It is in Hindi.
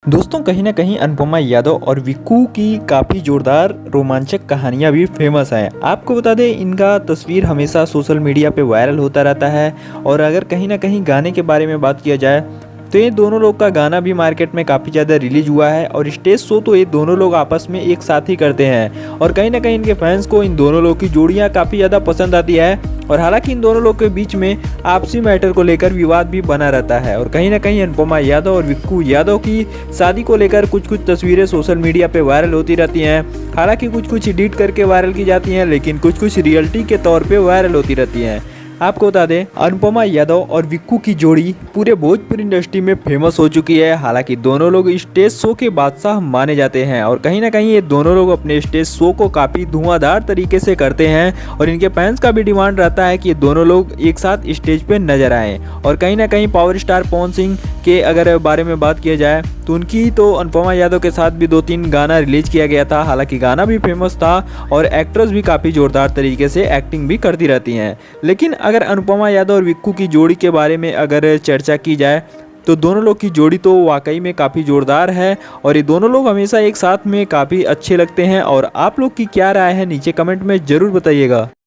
दोस्तों कहीं ना कहीं अनुपमा यादव और विक्कू की काफ़ी जोरदार रोमांचक कहानियां भी फेमस हैं। आपको बता दें इनका तस्वीर हमेशा सोशल मीडिया पे वायरल होता रहता है। और अगर कहीं ना कहीं गाने के बारे में बात किया जाए तो ये दोनों लोग का गाना भी मार्केट में काफ़ी ज़्यादा रिलीज हुआ है। और स्टेज शो तो ये दोनों लोग आपस में एक साथ ही करते हैं। और कहीं ना कहीं इनके फैंस को इन दोनों लोग की जोड़ियाँ काफ़ी ज़्यादा पसंद आती है। और हालांकि इन दोनों लोग के बीच में आपसी मैटर को लेकर विवाद भी बना रहता है। और कहीं ना कहीं अनुपमा यादव और विक्कू यादव की शादी को लेकर कुछ कुछ तस्वीरें सोशल मीडिया पे वायरल होती रहती हैं। हालांकि कुछ कुछ एडिट करके वायरल की जाती हैं, लेकिन कुछ कुछ रियलिटी के तौर पे वायरल होती रहती हैं। आपको बता दें अनुपमा यादव और विक्कू की जोड़ी पूरे भोजपुरी इंडस्ट्री में फेमस हो चुकी है। हालांकि दोनों लोग स्टेज शो के बादशाह माने जाते हैं। और कहीं ना कहीं ये दोनों लोग अपने स्टेज शो को काफ़ी धुआंधार तरीके से करते हैं। और इनके फैंस का भी डिमांड रहता है कि ये दोनों लोग एक साथ स्टेज पे नजर आएँ। और कहीं ना कहीं पावर स्टार पवन सिंह के अगर बारे में बात किया जाए तो उनकी तो अनुपमा यादव के साथ भी 2-3 गाना रिलीज किया गया था। हालांकि गाना भी फेमस था और एक्ट्रेस भी काफ़ी जोरदार तरीके से एक्टिंग भी करती रहती हैं। लेकिन अगर अनुपमा यादव और विक्कू की जोड़ी के बारे में अगर चर्चा की जाए तो दोनों लोग की जोड़ी तो वाकई में काफ़ी जोरदार है। और ये दोनों लोग हमेशा एक साथ में काफ़ी अच्छे लगते हैं। और आप लोग की क्या राय है नीचे कमेंट में ज़रूर बताइएगा।